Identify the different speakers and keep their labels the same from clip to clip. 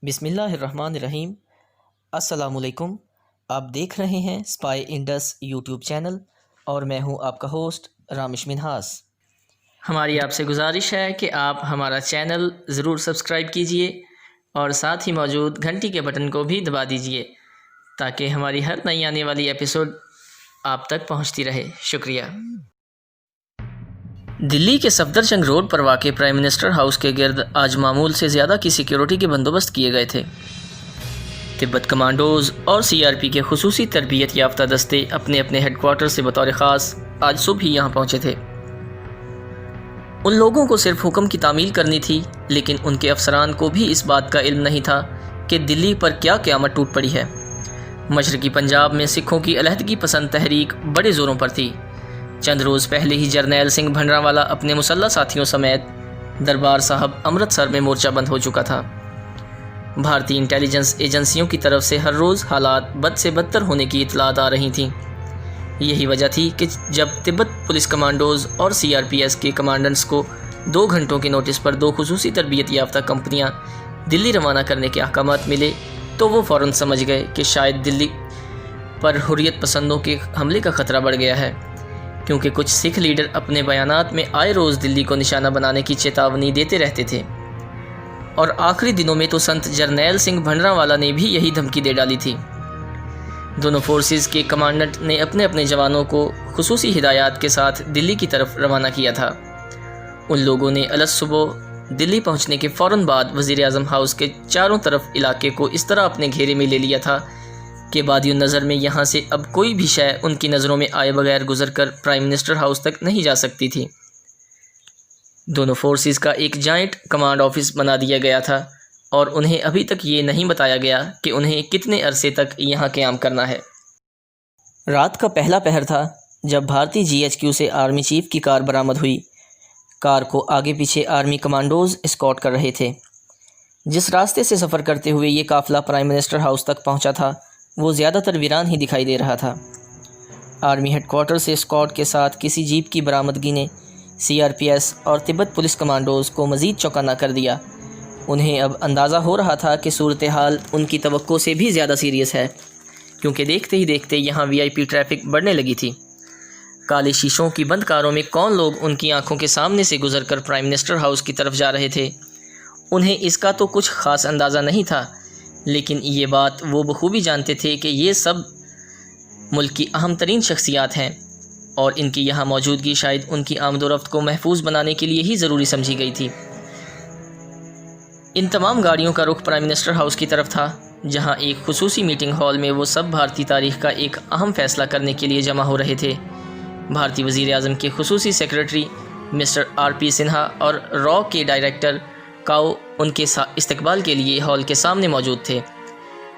Speaker 1: بسم اللہ الرحمن الرحیم۔ السلام علیکم۔ آپ دیکھ رہے ہیں اسپائی انڈس یوٹیوب چینل اور میں ہوں آپ کا ہوسٹ رامش منہاس۔ ہماری آپ سے گزارش ہے کہ آپ ہمارا چینل ضرور سبسکرائب کیجئے اور ساتھ ہی موجود گھنٹی کے بٹن کو بھی دبا دیجئے تاکہ ہماری ہر نئی آنے والی ایپیسوڈ آپ تک پہنچتی رہے۔ شکریہ۔ دلی کے صفدرجنگ روڈ پر واقع پرائم منسٹر ہاؤس کے گرد آج معمول سے زیادہ کی سیکیورٹی کے بندوبست کیے گئے تھے۔ تبت کمانڈوز اور سی آر پی کے خصوصی تربیت یافتہ دستے اپنے اپنے ہیڈ کوارٹر سے بطور خاص آج صبح ہی یہاں پہنچے تھے۔ ان لوگوں کو صرف حکم کی تعمیل کرنی تھی، لیکن ان کے افسران کو بھی اس بات کا علم نہیں تھا کہ دلی پر کیا قیامت ٹوٹ پڑی ہے۔ مشرقی پنجاب میں سکھوں کی علیحدگی پسند تحریک بڑے زوروں پر تھی۔ چند روز پہلے ہی جرنیل سنگھ بھنڈراوالا اپنے مسلح ساتھیوں سمیت دربار صاحب امرتسر میں مورچہ بند ہو چکا تھا۔ بھارتی انٹیلیجنس ایجنسیوں کی طرف سے ہر روز حالات بد سے بدتر ہونے کی اطلاعات آ رہی تھیں۔ یہی وجہ تھی کہ جب تبت پولیس کمانڈوز اور سی آر پی ایف کے کمانڈنٹس کو 2 گھنٹوں کے نوٹس پر 2 خصوصی تربیت یافتہ کمپنیاں دلی روانہ کرنے کے احکامات ملے تو وہ فوراً سمجھ گئے کہ شاید دلی پر حریت پسندوں کے حملے کا خطرہ بڑھ گیا ہے، کیونکہ کچھ سکھ لیڈر اپنے بیانات میں آئے روز دلی کو نشانہ بنانے کی چیتاونی دیتے رہتے تھے، اور آخری دنوں میں تو سنت جرنیل سنگھ بھنڈراوالا نے بھی یہی دھمکی دے ڈالی تھی۔ دونوں فورسز کے کمانڈنٹ نے اپنے اپنے جوانوں کو خصوصی ہدایات کے ساتھ دلی کی طرف روانہ کیا تھا۔ ان لوگوں نے الگ صبح دلی پہنچنے کے فوراً بعد وزیر اعظم ہاؤس کے چاروں طرف علاقے کو اس طرح اپنے گھیرے میں لے لیا تھا کہ بادی النظر میں یہاں سے اب کوئی بھی شے ان کی نظروں میں آئے بغیر گزر کر پرائم منسٹر ہاؤس تک نہیں جا سکتی تھی۔ دونوں فورسز کا ایک جائنٹ کمانڈ آفس بنا دیا گیا تھا اور انہیں ابھی تک یہ نہیں بتایا گیا کہ انہیں کتنے عرصے تک یہاں قیام کرنا ہے۔ رات کا پہلا پہر تھا جب بھارتی جی ایچ کیو سے آرمی چیف کی کار برآمد ہوئی۔ کار کو آگے پیچھے آرمی کمانڈوز اسکارٹ کر رہے تھے۔ جس راستے سے سفر کرتے ہوئے یہ قافلہ پرائم منسٹر ہاؤس تک پہنچا تھا وہ زیادہ تر ویران ہی دکھائی دے رہا تھا۔ آرمی ہیڈ کوارٹر سے اسکارٹ کے ساتھ کسی جیپ کی برآمدگی نے سی آر پی ایس اور تبت پولیس کمانڈوز کو مزید چوکنا کر دیا۔ انہیں اب اندازہ ہو رہا تھا کہ صورتحال ان کی توقع سے بھی زیادہ سیریس ہے، کیونکہ دیکھتے ہی دیکھتے یہاں وی آئی پی ٹریفک بڑھنے لگی تھی۔ کالے شیشوں کی بند کاروں میں کون لوگ ان کی آنکھوں کے سامنے سے گزر کر پرائم منسٹر ہاؤس کی طرف جا رہے تھے، انہیں اس کا تو کچھ خاص اندازہ نہیں تھا، لیکن یہ بات وہ بخوبی جانتے تھے کہ یہ سب ملک کی اہم ترین شخصیات ہیں اور ان کی یہاں موجودگی شاید ان کی آمد و رفت کو محفوظ بنانے کے لیے ہی ضروری سمجھی گئی تھی۔ ان تمام گاڑیوں کا رخ پرائم منسٹر ہاؤس کی طرف تھا، جہاں ایک خصوصی میٹنگ ہال میں وہ سب بھارتی تاریخ کا ایک اہم فیصلہ کرنے کے لیے جمع ہو رہے تھے۔ بھارتی وزیر اعظم کے خصوصی secretary mister R P Sinha اور را کے ڈائریکٹر کاؤ ان کے استقبال کے لیے ہال کے سامنے موجود تھے۔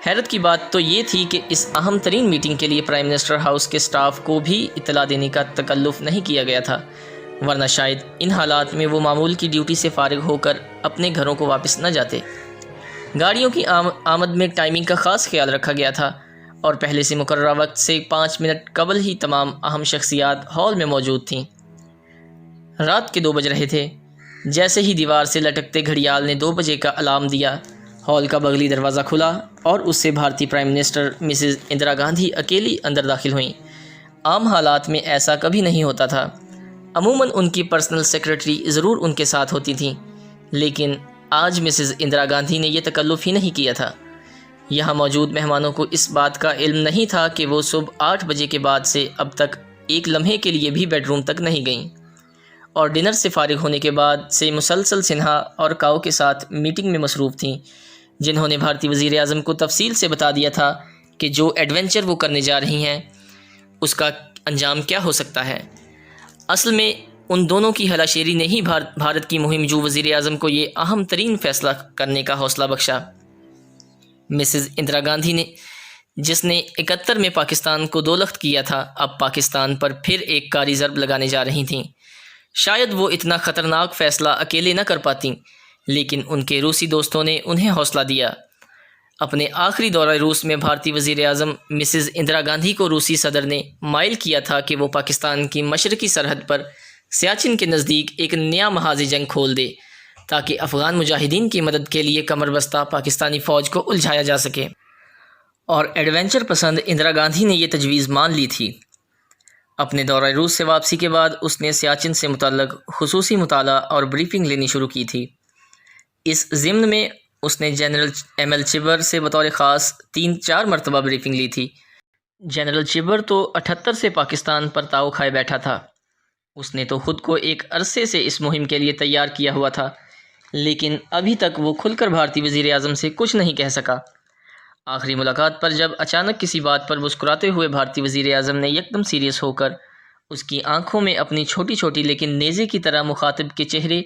Speaker 1: حیرت کی بات تو یہ تھی کہ اس اہم ترین میٹنگ کے لیے پرائم منسٹر ہاؤس کے سٹاف کو بھی اطلاع دینے کا تکلف نہیں کیا گیا تھا، ورنہ شاید ان حالات میں وہ معمول کی ڈیوٹی سے فارغ ہو کر اپنے گھروں کو واپس نہ جاتے۔ گاڑیوں کی آمد میں ٹائمنگ کا خاص خیال رکھا گیا تھا اور پہلے سے مقررہ وقت سے 5 منٹ قبل ہی تمام اہم شخصیات ہال میں موجود تھیں۔ رات کے 2 بج رہے تھے۔ جیسے ہی دیوار سے لٹکتے گھڑیال نے 2 بجے کا الارم دیا، ہال کا بغلی دروازہ کھلا اور اس سے بھارتی prime minister Mrs Indira Gandhi اکیلی اندر داخل ہوئیں۔ عام حالات میں ایسا کبھی نہیں ہوتا تھا۔ عموماً ان کی پرسنل سیکرٹری ضرور ان کے ساتھ ہوتی تھیں، لیکن آج مسز اندرا گاندھی نے یہ تکلف ہی نہیں کیا تھا۔ یہاں موجود مہمانوں کو اس بات کا علم نہیں تھا کہ وہ صبح 8 بجے کے بعد سے اب تک ایک لمحے کے لیے بھی بیڈ روم تک نہیں گئیں، اور ڈنر سے فارغ ہونے کے بعد سے مسلسل سنہا اور کاؤ کے ساتھ میٹنگ میں مصروف تھیں، جنہوں نے بھارتی وزیر اعظم کو تفصیل سے بتا دیا تھا کہ جو ایڈونچر وہ کرنے جا رہی ہیں اس کا انجام کیا ہو سکتا ہے۔ اصل میں ان دونوں کی ہلا شیری نے ہی بھارت کی مہم جو وزیر اعظم کو یہ اہم ترین فیصلہ کرنے کا حوصلہ بخشا۔ مسز اندرا گاندھی نے، جس نے 71 میں پاکستان کو 2 لخت کیا تھا، اب پاکستان پر پھر ایک کاری ضرب لگانے جا رہی تھیں۔ شاید وہ اتنا خطرناک فیصلہ اکیلے نہ کر پاتیں، لیکن ان کے روسی دوستوں نے انہیں حوصلہ دیا۔ اپنے آخری دورہ روس میں بھارتی وزیر اعظم مسز اندرا گاندھی کو روسی صدر نے مائل کیا تھا کہ وہ پاکستان کی مشرقی سرحد پر سیاچن کے نزدیک ایک نیا محاذ جنگ کھول دے۔ تاکہ افغان مجاہدین کی مدد کے لیے کمر بستہ پاکستانی فوج کو الجھایا جا سکے، اور ایڈونچر پسند اندرا گاندھی نے یہ تجویز مان لی تھی۔ اپنے دورہ روس سے واپسی کے بعد اس نے سیاچن سے متعلق خصوصی مطالعہ اور بریفنگ لینی شروع کی تھی۔ اس ضمن میں اس نے جنرل ایم ایل چبر سے بطور خاص 3-4 مرتبہ بریفنگ لی تھی۔ جنرل چبر تو 78 سے پاکستان پر تاؤ کھائے بیٹھا تھا۔ اس نے تو خود کو ایک عرصے سے اس مہم کے لیے تیار کیا ہوا تھا، لیکن ابھی تک وہ کھل کر بھارتی وزیر اعظم سے کچھ نہیں کہہ سکا۔ آخری ملاقات پر جب اچانک کسی بات پر مسکراتے ہوئے بھارتی وزیر اعظم نے یکدم سیریس ہو کر اس کی آنکھوں میں اپنی چھوٹی چھوٹی لیکن نیزے کی طرح مخاطب کے چہرے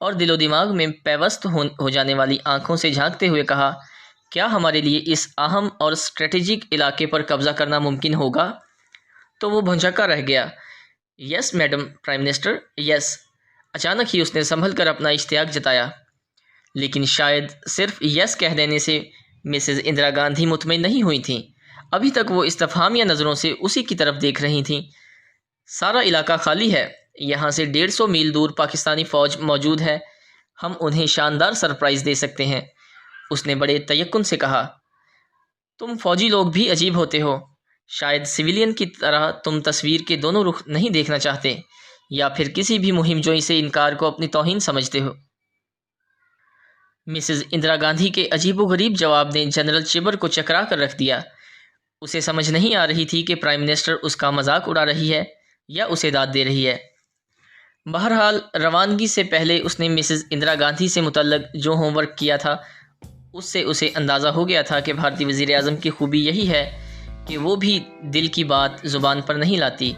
Speaker 1: اور دل و دماغ میں پیوست ہو جانے والی آنکھوں سے جھانکتے ہوئے کہا، کیا ہمارے لیے اس اہم اور اسٹریٹجک علاقے پر قبضہ کرنا ممکن ہوگا؟ تو وہ بھونچکا رہ گیا۔ یس میڈم پرائم منسٹر، یس۔ اچانک ہی اس نے سنبھل کر اپنا اشتیاق جتایا، لیکن شاید صرف یس کہہ دینے سے مسز اندرا گاندھی مطمئن نہیں ہوئی تھیں۔ ابھی تک وہ استفہامیہ نظروں سے اسی کی طرف دیکھ رہی تھیں۔ سارا علاقہ خالی ہے، یہاں سے 150 میل دور پاکستانی فوج موجود ہے، ہم انہیں شاندار سرپرائز دے سکتے ہیں۔ اس نے بڑے تیقن سے کہا، تم فوجی لوگ بھی عجیب ہوتے ہو، شاید سویلین کی طرح تم تصویر کے دونوں رخ نہیں دیکھنا چاہتے، یا پھر کسی بھی مہم جوئی سے انکار کو اپنی توہین سمجھتے ہو۔ مسز اندرا گاندھی کے عجیب و غریب جواب نے جنرل چبر کو چکرا کر رکھ دیا۔ اسے سمجھ نہیں آ رہی تھی کہ پرائم منسٹر اس کا مذاق اڑا رہی ہے یا اسے داد دے رہی ہے۔ بہرحال روانگی سے پہلے اس نے مسز اندرا گاندھی سے متعلق جو ہوم ورک کیا تھا اس سے اسے اندازہ ہو گیا تھا کہ بھارتی وزیر اعظم کی خوبی یہی ہے کہ وہ بھی دل کی بات زبان پر نہیں لاتی،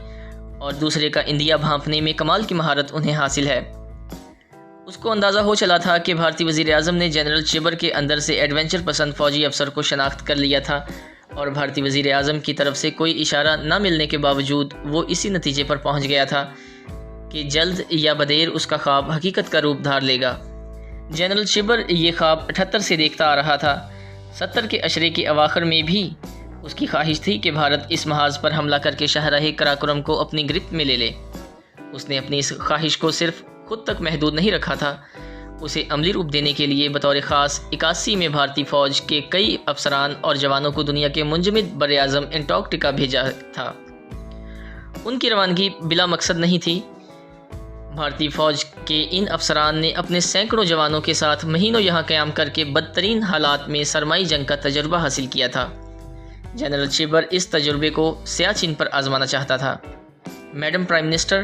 Speaker 1: اور دوسرے کا اندیا بھانپنے میں کمال کی مہارت انہیں حاصل ہے۔ اس کو اندازہ ہو چلا تھا کہ بھارتی وزیر اعظم نے جنرل چبر کے اندر سے ایڈونچر پسند فوجی افسر کو شناخت کر لیا تھا، اور بھارتی وزیر اعظم کی طرف سے کوئی اشارہ نہ ملنے کے باوجود وہ اسی نتیجے پر پہنچ گیا تھا کہ جلد یا بدیر اس کا خواب حقیقت کا روپ دھار لے گا۔ جنرل چبر یہ خواب 78 سے دیکھتا آ رہا تھا۔ 70 کے عشرے کے اواخر میں بھی اس کی خواہش تھی کہ بھارت اس محاذ پر حملہ کر کے شاہراہ قراقرم کو اپنی گرفت میں لے لے۔ اس نے اپنی اس خواہش کو صرف خود تک محدود نہیں رکھا تھا، اسے عملی روپ دینے کے لیے بطور خاص 81 میں بھارتی فوج کے کئی افسران اور جوانوں کو دنیا کے منجمد بر اعظم انٹارکٹیکا بھیجا تھا۔ ان کی روانگی بلا مقصد نہیں تھی۔ بھارتی فوج کے ان افسران نے اپنے سینکڑوں جوانوں کے ساتھ مہینوں یہاں قیام کر کے بدترین حالات میں سرمائی جنگ کا تجربہ حاصل کیا تھا۔ جنرل چبر اس تجربے کو سیاچن پر آزمانا چاہتا تھا۔ Madam prime minister,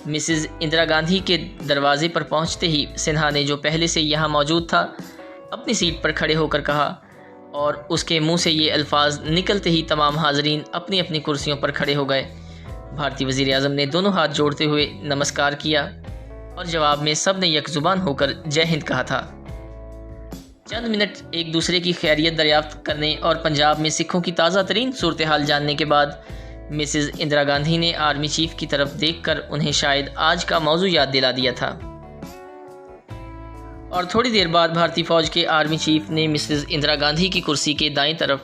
Speaker 1: Mrs Indira Gandhi کے دروازے پر پہنچتے ہی سنہا نے جو پہلے سے یہاں موجود تھا اپنی سیٹ پر کھڑے ہو کر کہا، اور اس کے منہ سے یہ الفاظ نکلتے ہی تمام حاضرین اپنی اپنی کرسیوں پر کھڑے ہو گئے۔ بھارتی وزیر اعظم نے دونوں ہاتھ جوڑتے ہوئے نمسکار کیا، اور جواب میں سب نے یک زبان ہو کر جے ہند کہا تھا۔ چند منٹ ایک دوسرے کی خیریت دریافت کرنے اور پنجاب میں سکھوں کی تازہ ترین صورتحال جاننے کے بعد مسز اندرا گاندھی نے آرمی چیف کی طرف دیکھ کر انہیں شاید آج کا موضوع یاد دلا دیا تھا، اور تھوڑی دیر بعد بھارتی فوج کے آرمی چیف نے مسز اندرا گاندھی کی کرسی کے دائیں طرف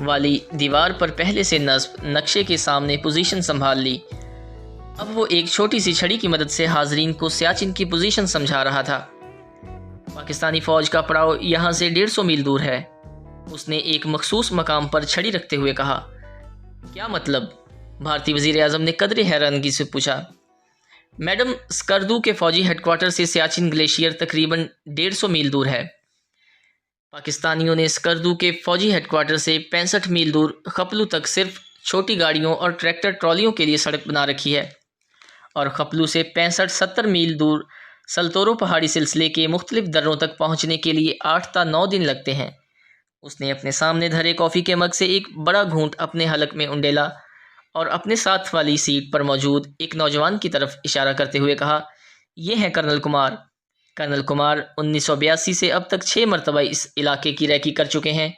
Speaker 1: والی دیوار پر پہلے سے نصب نقشے کے سامنے پوزیشن سنبھال لی۔ اب وہ ایک چھوٹی سی چھڑی کی مدد سے حاضرین کو سیاچن کی پوزیشن سمجھا رہا تھا۔ پاکستانی فوج کا پڑاؤ یہاں سے 150 میل دور ہے، اس نے ایک مخصوص مقام پر چھڑی رکھتے ہوئے کہا۔ کیا مطلب؟ بھارتی وزیر اعظم نے قدرے حیرانگی سے پوچھا۔ میڈم، اسکردو کے فوجی ہیڈ کوارٹر سے سیاچن گلیشیئر تقریباً 150 میل دور ہے۔ پاکستانیوں نے اسکردو کے فوجی ہیڈ کوارٹر سے 65 میل دور خپلو تک صرف چھوٹی گاڑیوں اور ٹریکٹر ٹرالیوں کے لیے سڑک بنا رکھی ہے، اور خپلو سے 65-70 میل دور سلتورو پہاڑی سلسلے کے مختلف دروں تک پہنچنے کے لیے 8 تا 9 دن لگتے ہیں۔ اس نے اپنے سامنے دھرے کافی کے مگ سے ایک بڑا گھونٹ اپنے حلق میں انڈیلا، اور اپنے ساتھ والی سیٹ پر موجود ایک نوجوان کی طرف اشارہ کرتے ہوئے کہا، یہ ہیں کرنل کمار۔ کرنل کمار 1982 سے اب تک 6 مرتبہ اس علاقے کی ریکی کر چکے ہیں۔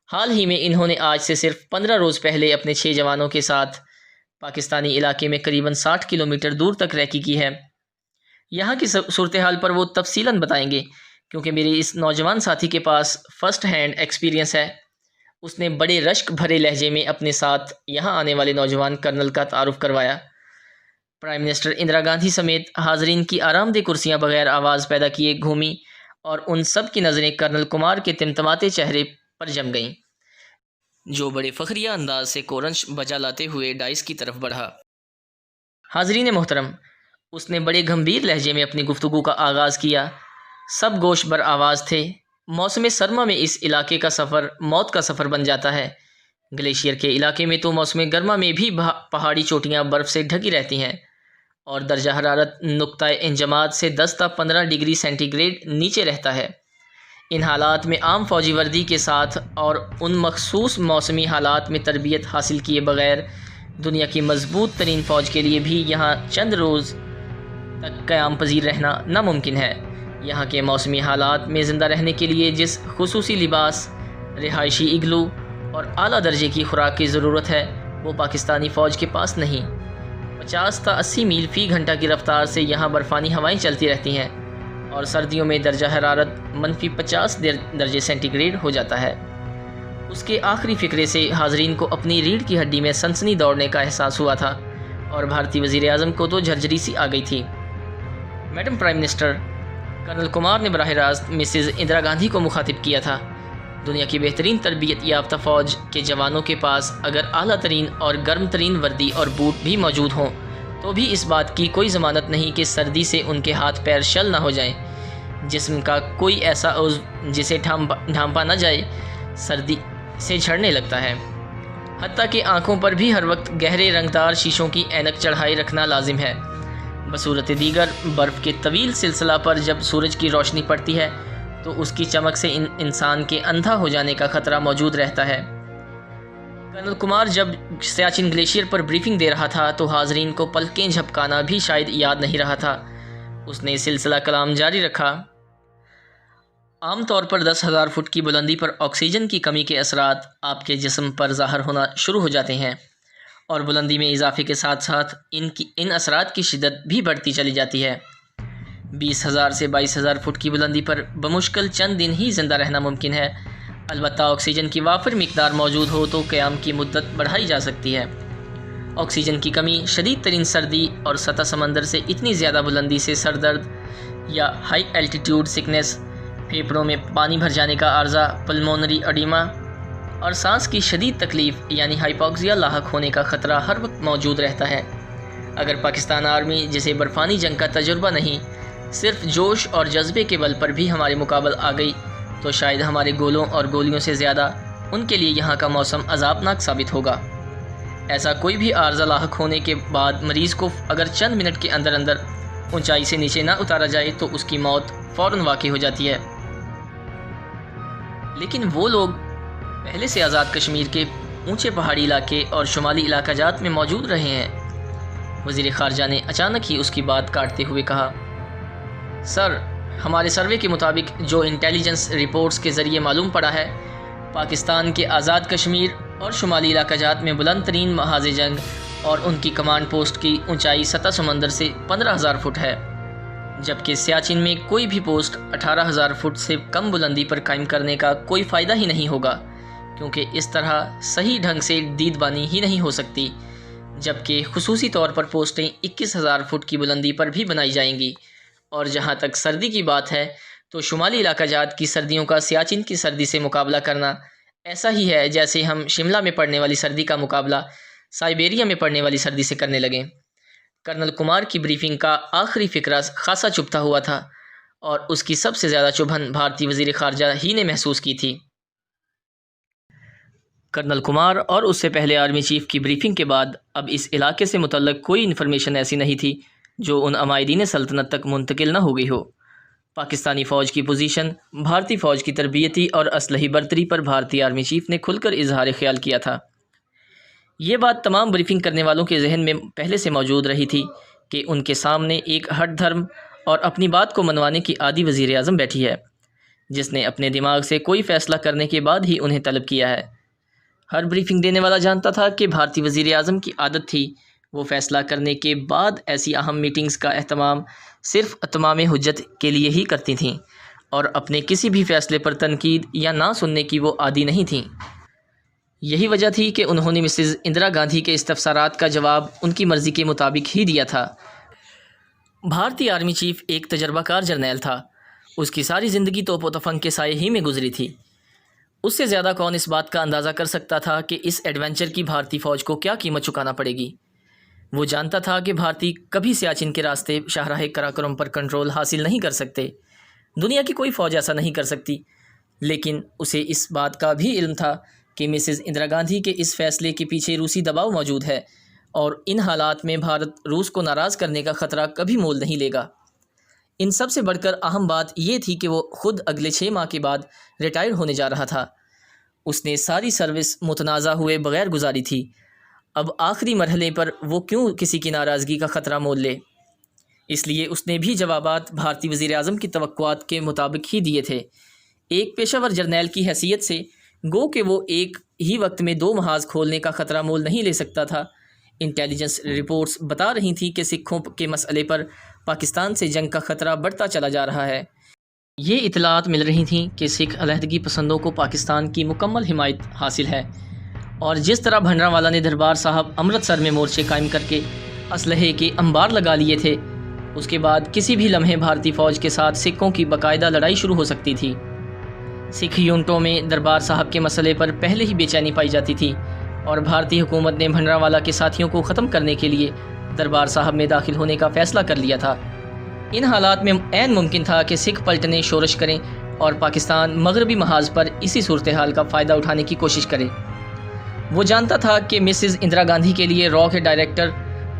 Speaker 1: حال ہی میں انہوں نے آج سے صرف 15 روز پہلے اپنے 6 جوانوں کے ساتھ پاکستانی علاقے میں قریباً 60 کلومیٹر دور تک ریکی کی ہے۔ یہاں کی صورتحال پر وہ تفصیلاً بتائیں گے، کیونکہ میرے اس نوجوان ساتھی کے پاس فرسٹ ہینڈ ایکسپیرینس ہے۔ اس نے بڑے رشک بھرے لہجے میں اپنے ساتھ یہاں آنے والے نوجوان کرنل کا تعارف کروایا۔ پرائم منسٹر اندرا گاندھی سمیت حاضرین کی آرام دہ کرسیاں بغیر آواز پیدا کیے گھومی اور ان سب کی نظریں کرنل کمار کے تمتماتے چہرے پر جم گئیں، جو بڑے فخریہ انداز سے کورنش بجا لاتے ہوئے ڈائس کی طرف بڑھا۔ حاضرین محترم، اس نے بڑے گھمبیر لہجے میں اپنی گفتگو کا آغاز کیا۔ سب گوش بر آواز تھے۔ موسم سرما میں اس علاقے کا سفر موت کا سفر بن جاتا ہے۔ گلیشیئر کے علاقے میں تو موسم گرما میں بھی پہاڑی چوٹیاں برف سے ڈھکی رہتی ہیں اور درجہ حرارت نقطۂ انجماد سے 10 تا 15 ڈگری سینٹی گریڈ نیچے رہتا ہے۔ ان حالات میں عام فوجی وردی کے ساتھ اور ان مخصوص موسمی حالات میں تربیت حاصل کیے بغیر دنیا کی مضبوط ترین فوج کے لیے بھی یہاں چند روز تک قیام پذیر رہنا ناممکن ہے۔ یہاں کے موسمی حالات میں زندہ رہنے کے لیے جس خصوصی لباس، رہائشی اگلو اور اعلیٰ درجے کی خوراک کی ضرورت ہے وہ پاکستانی فوج کے پاس نہیں۔ 50 تا 80 میل فی گھنٹہ کی رفتار سے یہاں برفانی ہوائیں چلتی رہتی ہیں اور سردیوں میں درجہ حرارت -50 درجے سینٹی گریڈ ہو جاتا ہے۔ اس کے آخری فقرے سے حاضرین کو اپنی ریڑھ کی ہڈی میں سنسنی دوڑنے کا احساس ہوا تھا اور بھارتی وزیر اعظم کو تو جھرجھری سی آ گئی تھی۔ Madam prime minister, colonel Kumar نے براہ راست مسز اندرا گاندھی کو مخاطب کیا تھا، دنیا کی بہترین تربیت یافتہ فوج کے جوانوں کے پاس اگر اعلیٰ ترین اور گرم ترین وردی اور بوٹ بھی موجود ہوں تو بھی اس بات کی کوئی ضمانت نہیں کہ سردی سے ان کے ہاتھ پیر شل نہ ہو جائیں۔ جسم کا کوئی ایسا عضو جسے ڈھانپا نہ جائے سردی سے جھڑنے لگتا ہے، حتیٰ کہ آنکھوں پر بھی ہر وقت گہرے رنگدار شیشوں کی اینک چڑھائے رکھنا لازم ہے۔ بصورت دیگر برف کے طویل سلسلہ پر جب سورج کی روشنی پڑتی ہے تو اس کی چمک سے انسان کے اندھا ہو جانے کا خطرہ موجود رہتا ہے۔ کرنل کمار جب سیاچن گلیشیئر پر بریفنگ دے رہا تھا تو حاضرین کو پلکیں جھپکانا بھی شاید یاد نہیں رہا تھا۔ اس نے سلسلہ کلام جاری رکھا۔ عام طور پر 10,000 فٹ کی بلندی پر آکسیجن کی کمی کے اثرات آپ کے جسم پر ظاہر ہونا شروع ہو جاتے ہیں اور بلندی میں اضافے کے ساتھ ساتھ ان اثرات کی شدت بھی بڑھتی چلی جاتی ہے۔ 20,000 سے 22,000 فٹ کی بلندی پر بمشکل چند دن ہی زندہ رہنا ممکن ہے، البتہ آکسیجن کی وافر مقدار موجود ہو تو قیام کی مدت بڑھائی جا سکتی ہے۔ آکسیجن کی کمی، شدید ترین سردی اور سطح سمندر سے اتنی زیادہ بلندی سے سر درد یا ہائی الٹیٹیوڈ سکنس، پھیپھڑوں میں پانی بھر جانے کا عارضہ پلمونری ایڈیما اور سانس کی شدید تکلیف یعنی ہائپوکسیا لاحق ہونے کا خطرہ ہر وقت موجود رہتا ہے۔ اگر پاکستان آرمی، جسے برفانی جنگ کا تجربہ نہیں، صرف جوش اور جذبے کے بل پر بھی ہمارے مقابل آ گئی تو شاید ہمارے گولوں اور گولیوں سے زیادہ ان کے لیے یہاں کا موسم عذابناک ثابت ہوگا۔ ایسا کوئی بھی عارضہ لاحق ہونے کے بعد مریض کو اگر چند منٹ کے اندر اندر اونچائی سے نیچے نہ اتارا جائے تو اس کی موت فوراً واقع ہو جاتی ہے۔ لیکن وہ لوگ پہلے سے آزاد کشمیر کے اونچے پہاڑی علاقے اور شمالی علاقہ جات میں موجود رہے ہیں۔ وزیر خارجہ نے اچانک ہی اس کی بات کاٹتے ہوئے کہا، سر، ہمارے سروے کے مطابق جو انٹیلیجنس رپورٹس کے ذریعے معلوم پڑا ہے، پاکستان کے آزاد کشمیر اور شمالی علاقہ جات میں بلند ترین محاذ جنگ اور ان کی کمانڈ پوسٹ کی اونچائی سطح سمندر سے 15,000 فٹ ہے، جبکہ سیاچن میں کوئی بھی پوسٹ 18,000 فٹ سے کم بلندی پر قائم کرنے کا کوئی فائدہ ہی نہیں ہوگا، کیونکہ اس طرح صحیح ڈھنگ سے دید بانی ہی نہیں ہو سکتی، جبکہ خصوصی طور پر پوسٹیں 21,000 فٹ کی بلندی پر بھی بنائی جائیں گی۔ اور جہاں تک سردی کی بات ہے تو شمالی علاقہ جات کی سردیوں کا سیاچن کی سردی سے مقابلہ کرنا ایسا ہی ہے جیسے ہم شملہ میں پڑنے والی سردی کا مقابلہ سائبیریا میں پڑنے والی سردی سے کرنے لگیں۔ کرنل کمار کی بریفنگ کا آخری فقرہ خاصا چبھتا ہوا تھا اور اس کی سب سے زیادہ چبھن بھارتی وزیر خارجہ ہی نے محسوس کی تھی۔ کرنل کمار اور اس سے پہلے آرمی چیف کی بریفنگ کے بعد اب اس علاقے سے متعلق کوئی انفارمیشن ایسی نہیں تھی جو ان عمائدین سلطنت تک منتقل نہ ہو گئی ہو۔ پاکستانی فوج کی پوزیشن، بھارتی فوج کی تربیتی اور اسلحی برتری پر بھارتی آرمی چیف نے کھل کر اظہار خیال کیا تھا۔ یہ بات تمام بریفنگ کرنے والوں کے ذہن میں پہلے سے موجود رہی تھی کہ ان کے سامنے ایک ہٹ دھرم اور اپنی بات کو منوانے کی عادی وزیر اعظم بیٹھی ہے، جس نے اپنے دماغ سے کوئی فیصلہ کرنے کے بعد ہی انہیں طلب کیا ہے۔ ہر بریفنگ دینے والا جانتا تھا کہ بھارتی وزیر اعظم کی عادت تھی وہ فیصلہ کرنے کے بعد ایسی اہم میٹنگز کا اہتمام صرف اتمام حجت کے لیے ہی کرتی تھیں اور اپنے کسی بھی فیصلے پر تنقید یا نہ سننے کی وہ عادی نہیں تھیں۔ یہی وجہ تھی کہ انہوں نے مسز اندرا گاندھی کے استفسارات کا جواب ان کی مرضی کے مطابق ہی دیا تھا۔ بھارتی آرمی چیف ایک تجربہ کار جرنیل تھا۔ اس کی ساری زندگی توپ و تفنگ کے سائے ہی میں گزری تھی۔ اس سے زیادہ کون اس بات کا اندازہ کر سکتا تھا کہ اس ایڈونچر کی بھارتی فوج کو کیا قیمت چکانا پڑے گی۔ وہ جانتا تھا کہ بھارتی کبھی سیاچن کے راستے شاہراہ قراقرم پر کنٹرول حاصل نہیں کر سکتے۔ دنیا کی کوئی فوج ایسا نہیں کر سکتی، لیکن اسے اس بات کا بھی علم تھا کہ مسز اندرا گاندھی کے اس فیصلے کے پیچھے روسی دباؤ موجود ہے، اور ان حالات میں بھارت روس کو ناراض کرنے کا خطرہ کبھی مول نہیں لے گا۔ ان سب سے بڑھ کر اہم بات یہ تھی کہ وہ خود اگلے 6 ماہ کے بعد ریٹائر ہونے جا رہا تھا۔ اس نے ساری سروس متنازع ہوئے بغیر گزاری تھی۔ اب آخری مرحلے پر وہ کیوں کسی کی ناراضگی کا خطرہ مول لے؟ اس لیے اس نے بھی جوابات بھارتی وزیر اعظم کی توقعات کے مطابق ہی دیے تھے۔ ایک پیشہ ور جرنیل کی حیثیت سے گو کہ وہ ایک ہی وقت میں 2 محاذ کھولنے کا خطرہ مول نہیں لے سکتا تھا۔ انٹیلیجنس رپورٹس بتا رہی تھیں کہ سکھوں کے مسئلے پر پاکستان سے جنگ کا خطرہ بڑھتا چلا جا رہا ہے۔ یہ اطلاعات مل رہی تھیں کہ سکھ علیحدگی پسندوں کو پاکستان کی مکمل حمایت حاصل ہے، اور جس طرح بھنڈراوالا نے دربار صاحب امرتسر میں مورچے قائم کر کے اسلحے کے انبار لگا لیے تھے، اس کے بعد کسی بھی لمحے بھارتی فوج کے ساتھ سکھوں کی باقاعدہ لڑائی شروع ہو سکتی تھی۔ سکھ یونٹوں میں دربار صاحب کے مسئلے پر پہلے ہی بے چینی پائی جاتی تھی، اور بھارتی حکومت نے بھنڈراوالا کے ساتھیوں کو ختم کرنے کے لیے دربار صاحب میں داخل ہونے کا فیصلہ کر لیا تھا۔ ان حالات میں عین ممکن تھا کہ سکھ پلٹنے شورش کریں اور پاکستان مغربی محاذ پر اسی صورتحال کا فائدہ اٹھانے کی کوشش کرے۔ وہ جانتا تھا کہ مسز اندرا گاندھی کے لیے را کے ڈائریکٹر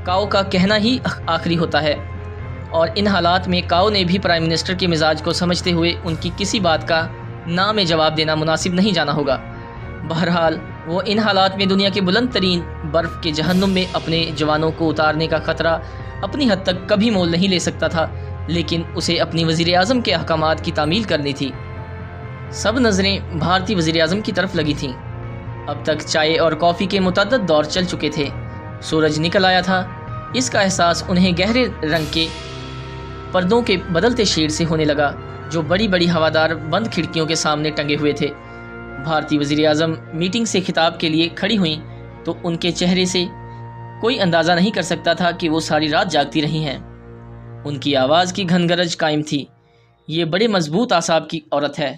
Speaker 1: کاؤ کا کہنا ہی آخری ہوتا ہے، اور ان حالات میں کاؤ نے بھی پرائم منسٹر کے مزاج کو سمجھتے ہوئے ان کی کسی بات کا نہ میں جواب دینا مناسب نہیں جانا ہوگا۔ بہرحال وہ ان حالات میں دنیا کے بلند ترین برف کے جہنم میں اپنے جوانوں کو اتارنے کا خطرہ اپنی حد تک کبھی مول نہیں لے سکتا تھا، لیکن اسے اپنی وزیر اعظم کے احکامات کی تعمیل کرنی تھی۔ سب نظریں بھارتی وزیر اعظم کی طرف لگی تھیں۔ اب تک چائے اور کافی کے متعدد دور چل چکے تھے۔ سورج نکل آیا تھا۔ اس کا احساس انہیں گہرے رنگ کے پردوں کے بدلتے شیڈ سے ہونے لگا جو بڑی بڑی ہوادار بند کھڑکیوں کے سامنے ٹنگے ہوئے تھے۔ بھارتی وزیر اعظم میٹنگ سے خطاب کے لیے کھڑی ہوئیں تو ان کے چہرے سے کوئی اندازہ نہیں کر سکتا تھا کہ وہ ساری رات جاگتی رہی ہیں۔ ان کی آواز کی گھن گرج قائم تھی۔ یہ بڑے مضبوط اعصاب کی عورت ہے۔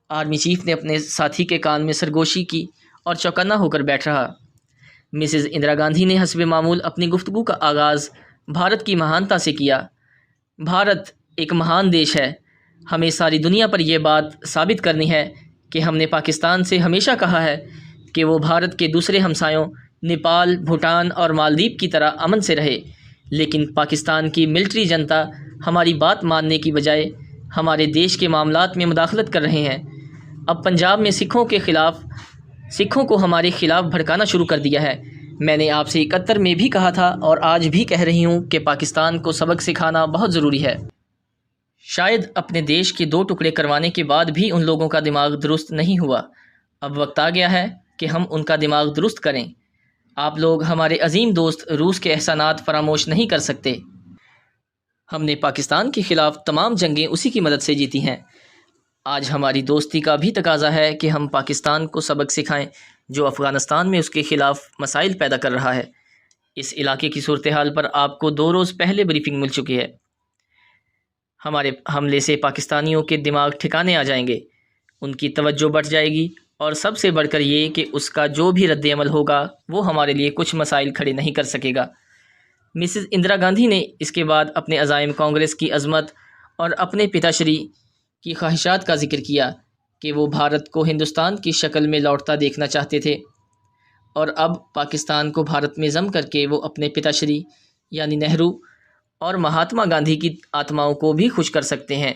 Speaker 1: آرمی چیف نے اپنے ساتھی کے کان میں سرگوشی کی اور چوکنا ہو کر بیٹھ رہا۔ مسز اندرا گاندھی نے حسب معمول اپنی گفتگو کا آغاز بھارت کی مہانتا سے کیا۔ بھارت ایک مہان دیش ہے۔ ہمیں ساری دنیا پر یہ بات ثابت کرنی ہے کہ ہم نے پاکستان سے ہمیشہ کہا ہے کہ وہ بھارت کے دوسرے ہمسایوں نیپال، بھوٹان اور مالدیپ کی طرح امن سے رہے، لیکن پاکستان کی ملٹری جنتا ہماری بات ماننے کی بجائے ہمارے دیش کے معاملات میں مداخلت کر رہے ہیں۔ اب پنجاب میں سکھوں کو ہمارے خلاف بھڑکانا شروع کر دیا ہے۔ میں نے آپ سے 71 میں بھی کہا تھا اور آج بھی کہہ رہی ہوں کہ پاکستان کو سبق سکھانا بہت ضروری ہے۔ شاید اپنے دیش کے 2 ٹکڑے کروانے کے بعد بھی ان لوگوں کا دماغ درست نہیں ہوا۔ اب وقت آ گیا ہے کہ ہم ان کا دماغ درست کریں۔ آپ لوگ ہمارے عظیم دوست روس کے احسانات فراموش نہیں کر سکتے۔ ہم نے پاکستان کے خلاف تمام جنگیں اسی کی مدد سے جیتی ہیں۔ آج ہماری دوستی کا بھی تقاضا ہے کہ ہم پاکستان کو سبق سکھائیں جو افغانستان میں اس کے خلاف مسائل پیدا کر رہا ہے۔ اس علاقے کی صورتحال پر آپ کو 2 روز پہلے بریفنگ مل چکی ہے۔ ہمارے حملے سے پاکستانیوں کے دماغ ٹھکانے آ جائیں گے، ان کی توجہ بڑھ جائے گی، اور سب سے بڑھ کر یہ کہ اس کا جو بھی رد عمل ہوگا وہ ہمارے لیے کچھ مسائل کھڑے نہیں کر سکے گا۔ مسز اندرا گاندھی نے اس کے بعد اپنے عزائم کانگریس کی عظمت اور اپنے پتا شری کی خواہشات کا ذکر کیا کہ وہ بھارت کو ہندوستان کی شکل میں لوٹتا دیکھنا چاہتے تھے، اور اب پاکستان کو بھارت میں ضم کر کے وہ اپنے پتا شری یعنی نہرو اور مہاتما گاندھی کی آتماؤں کو بھی خوش کر سکتے ہیں۔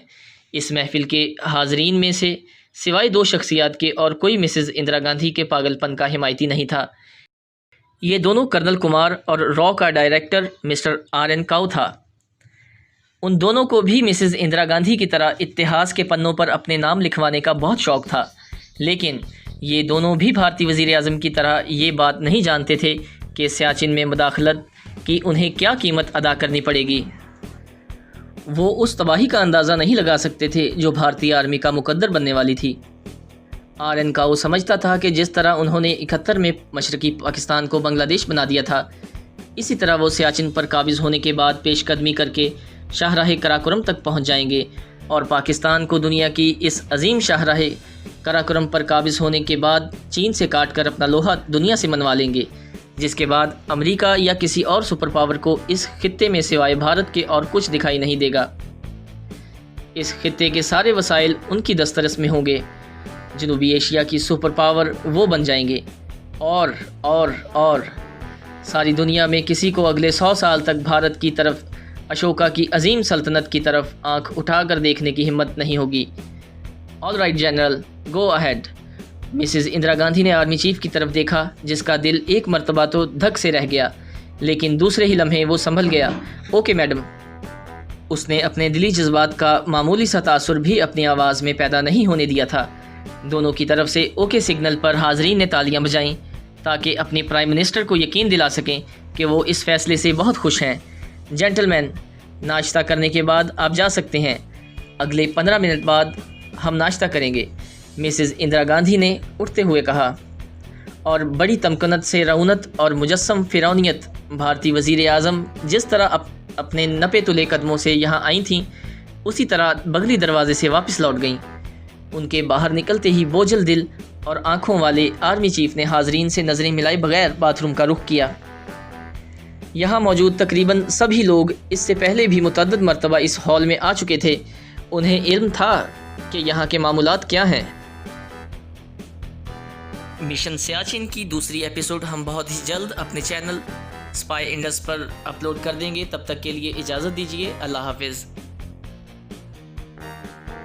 Speaker 1: اس محفل کے حاضرین میں سے سوائے 2 شخصیات کے اور کوئی مسز اندرا گاندھی کے پاگل پن کا حمایتی نہیں تھا۔ یہ دونوں کرنل کمار اور را کا ڈائریکٹر مسٹر RN کاؤ تھا۔ ان دونوں کو بھی مسز اندرا گاندھی کی طرح اتہاس کے پنوں پر اپنے نام لکھوانے کا بہت شوق تھا، لیکن یہ دونوں بھی بھارتی وزیر اعظم کی طرح یہ بات نہیں جانتے تھے کہ سیاچن میں مداخلت کی انہیں کیا قیمت ادا کرنی پڑے گی۔ وہ اس تباہی کا اندازہ نہیں لگا سکتے تھے جو بھارتی آرمی کا مقدر بننے والی تھی۔ RN کا وہ سمجھتا تھا کہ جس طرح انہوں نے 71 میں مشرقی پاکستان کو بنگلہ دیش بنا دیا تھا، اسی طرح وہ سیاچن پر قابض ہونے کے بعد پیش قدمی کر کے شاہراہ کراکرم تک پہنچ جائیں گے اور پاکستان کو دنیا کی اس عظیم شاہراہ کراکرم پر قابض ہونے کے بعد چین سے کاٹ کر اپنا لوہا دنیا سے منوا لیں گے، جس کے بعد امریکہ یا کسی اور سپر پاور کو اس خطے میں سوائے بھارت کے اور کچھ دکھائی نہیں دے گا۔ اس خطے کے سارے وسائل ان کی دسترس میں ہوں گے۔ جنوبی ایشیا کی سپر پاور وہ بن جائیں گے اور ساری دنیا میں کسی کو اگلے 100 سال تک بھارت کی طرف اشوکا کی عظیم سلطنت کی طرف آنکھ اٹھا کر دیکھنے کی ہمت نہیں ہوگی۔ All right general, go ahead. Mrs Indira Gandhi نے آرمی چیف کی طرف دیکھا، جس کا دل ایک مرتبہ تو دھک سے رہ گیا، لیکن دوسرے ہی لمحے وہ سنبھل گیا۔ Okay madam. اس نے اپنے دلی جذبات کا معمولی سا تاثر بھی اپنی آواز میں پیدا نہیں ہونے دیا تھا۔ دونوں کی طرف سے اوکے سگنل پر حاضرین نے تالیاں بجائیں تاکہ اپنے پرائم منسٹر کو یقین دلا سکیں کہ وہ اس فیصلے سے بہت خوش ہیں۔ جینٹل مین، ناشتہ کرنے کے بعد آپ جا سکتے ہیں۔ اگلے 15 منٹ بعد ہم ناشتہ کریں گے، مسز اندرا گاندھی نے اٹھتے ہوئے کہا، اور بڑی تمکنت سے رعونت اور مجسم فرعونیت بھارتی وزیر اعظم جس طرح اپنے نپے تلے قدموں سے یہاں آئی تھیں، اسی طرح بغلی دروازے سے واپس لوٹ گئیں۔ ان کے باہر نکلتے ہی بوجھل دل اور آنکھوں والے آرمی چیف نے حاضرین سے نظریں ملائے بغیر باتھ روم کا رخ کیا۔ یہاں موجود تقریباً سبھی لوگ اس سے پہلے بھی متعدد مرتبہ اس ہال میں آ چکے تھے۔ انہیں علم تھا کہ یہاں کے معمولات کیا ہیں۔ مشن سیاچن کی دوسری ایپیسوڈ ہم بہت ہی جلد اپنے چینل اسپائی انڈس پر اپلوڈ کر دیں گے۔ تب تک کے لیے اجازت دیجیے۔ اللہ حافظ۔